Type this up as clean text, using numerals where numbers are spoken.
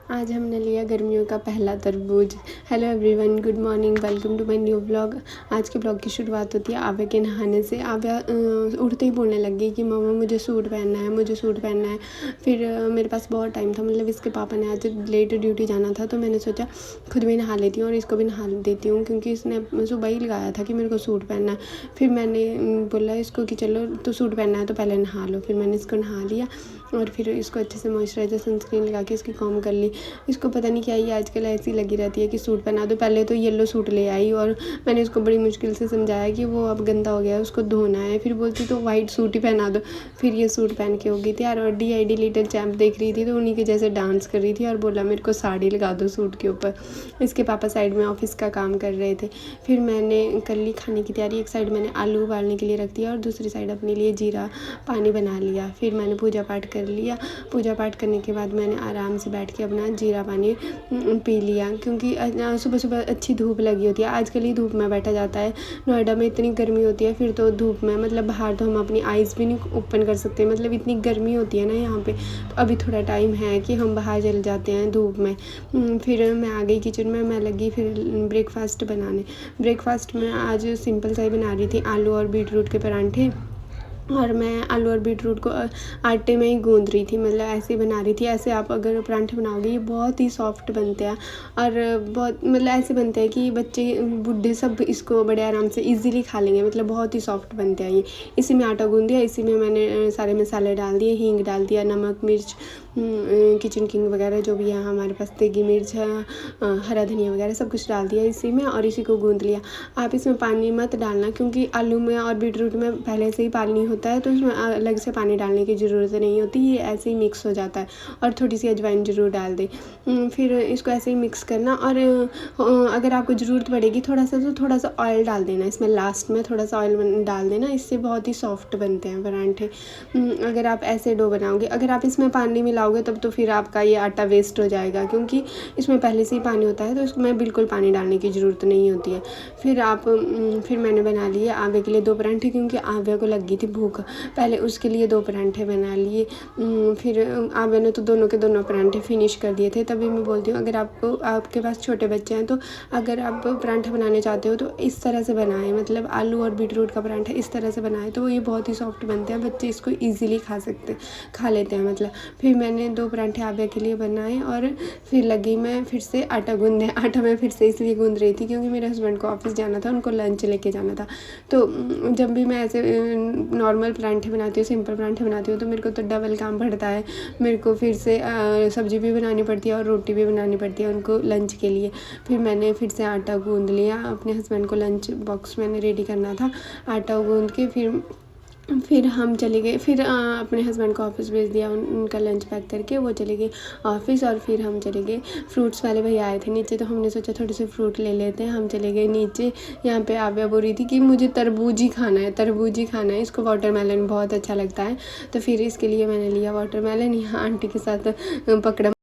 आज हमने लिया गर्मियों का पहला तरबूज। Hello everyone, good morning, welcome to my new vlog. आज के ब्लॉग की शुरुआत होती है आव्या के नहाने से। आव्या उठते ही बोलने लग गई कि मम्मा मुझे सूट पहनना है, मुझे सूट पहनना है। फिर मेरे पास बहुत टाइम था, मतलब इसके पापा ने आज लेट ड्यूटी जाना था, तो मैंने सोचा खुद भी नहा लेती हूँ और इसको भी नहा देती हूँ, क्योंकि इसने सुबह ही लगाया था कि मेरे को सूट पहनना है। फिर मैंने बोला इसको कि चलो तो सूट पहनना है तो पहले नहा लो। फिर मैंने इसको नहा लिया और फिर इसको अच्छे से मॉइस्चराइजर सनस्क्रीन लगा के इसकी कॉम्ब कर ली। इसको पता नहीं क्या ही आजकल ऐसी लगी रहती है कि सूट पहना दो। पहले तो येलो सूट ले आई और मैंने इसको बड़ी मुश्किल से समझाया कि वो अब गंदा हो गया है, उसको धोना है। फिर बोलती तो वाइट सूट ही पहना दो। फिर ये सूट पहन के हो गई थी यार। और DID लिटिल चैम्प देख रही थी तो उन्हीं के जैसे डांस कर रही थी और बोला मेरे को साड़ी लगा दो सूट के ऊपर। इसके पापा साइड में ऑफिस का काम कर रहे थे। फिर मैंने कर ली खाने की तैयारी। एक साइड मैंने आलू उबालने के लिए रख दिया और दूसरी साइड अपने लिए जीरा पानी बना लिया। फिर मैंने पूजा पाठ कर लिया। पूजा पाठ करने के बाद मैंने आराम से बैठ के अपना जीरा पानी पी लिया, क्योंकि सुबह सुबह अच्छी धूप लगी होती है। आजकल ही धूप में बैठा जाता है। नोएडा में इतनी गर्मी होती है, फिर तो धूप में मतलब बाहर तो हम अपनी आइज़ भी नहीं ओपन कर सकते, मतलब इतनी गर्मी होती है ना यहाँ पे। तो अभी थोड़ा टाइम है कि हम बाहर चले जाते हैं धूप में। फिर मैं आ गई किचन में, मैं लगी फिर ब्रेकफास्ट बनाने। ब्रेकफास्ट में आज सिंपल सा ही बना रही थी, आलू और बीट रूट के परांठे। और मैं आलू और बीट रूट को आटे में ही गूंद रही थी, मतलब ऐसे ही बना रही थी। ऐसे आप अगर परांठे बनाओगे ये बहुत ही सॉफ्ट बनते हैं और बहुत मतलब ऐसे बनते हैं कि बच्चे बूढ़े सब इसको बड़े आराम से इजीली खा लेंगे, मतलब बहुत ही सॉफ्ट बनते हैं ये। इसी में आटा गूंद दिया, इसी में मैंने सारे मसाले डाल दिए, हींग डाल दिया, नमक मिर्च किचन किंग वगैरह जो भी है हमारे पास, देगी मिर्च हरा धनिया वगैरह सब कुछ डाल दिया इसी में और इसी को गूंद लिया। आप इसमें पानी मत डालना, क्योंकि आलू में और बीट रूट में पहले से ही पानी होता है, तो इसमें अलग से पानी डालने की ज़रूरत नहीं होती, ये ऐसे ही मिक्स हो जाता है। और थोड़ी सी अजवाइन ज़रूर डाल दें। फिर इसको ऐसे ही मिक्स करना। और अगर आपको ज़रूरत पड़ेगी थोड़ा सा तो थोड़ा सा ऑयल डाल देना इसमें, लास्ट में थोड़ा सा ऑयल डाल देना, इससे बहुत ही सॉफ्ट बनते हैं परांठे। अगर आप ऐसे डो बनाओगे, अगर आप इसमें पानी मिलाओगे तब तो फिर आपका ये आटा वेस्ट हो जाएगा, क्योंकि इसमें पहले से ही पानी होता है, तो इसमें बिल्कुल पानी डालने की ज़रूरत नहीं होती है। फिर मैंने बना लिए आव्या के लिए 2 परांठे, क्योंकि आव्या को लग गई थी भूख। पहले उसके लिए 2 परांठे बना लिए। फिर आव्या ने तो दोनों के दोनों परांठे फिनिश कर दिए थे। तभी मैं बोलती हूँ अगर आपके पास छोटे बच्चे हैं तो अगर आप परांठे बनाने चाहते हो तो इस तरह से बनाएं, मतलब आलू और बीट रूट का परांठा इस तरह से बनाएं तो ये बहुत ही सॉफ्ट बनते हैं, बच्चे इसको ईजिली खा लेते हैं मतलब। फिर मैंने 2 परांठे आव्या के लिए बनाए और फिर लगी मैं फिर से आटा गूंदने। आटा मैं फिर से इसलिए गूंद रही थी क्योंकि मेरे हस्बैंड को ऑफिस जाना था, उनको लंच लेके जाना था। तो जब भी मैं ऐसे नॉर्मल परांठे बनाती हूँ, सिंपल परांठे बनाती हूँ, तो मेरे को तो डबल काम बढ़ता है। मेरे को फिर से सब्ज़ी भी बनानी पड़ती है और रोटी भी बनानी पड़ती है उनको लंच के लिए। फिर मैंने फिर से आटा गूंद लिया, अपने हस्बैंड को लंच बॉक्स मैंने रेडी करना था। आटा गूंद के फिर हम चले गए। फिर अपने हस्बैंड को ऑफिस भेज दिया, उनका लंच पैक करके वो चले गए ऑफिस। और फिर हम चले गए, फ्रूट्स वाले भैया आए थे नीचे, तो हमने सोचा थोड़े से फ्रूट ले लेते हैं। हम चले गए नीचे। यहाँ पे आव्या बोल रही थी कि मुझे तरबूज ही खाना है, तरबूज ही खाना है, इसको वाटरमेलन बहुत अच्छा लगता है। तो फिर इसके लिए मैंने लिया वाटरमेलन। यहाँ आंटी के साथ पकड़ा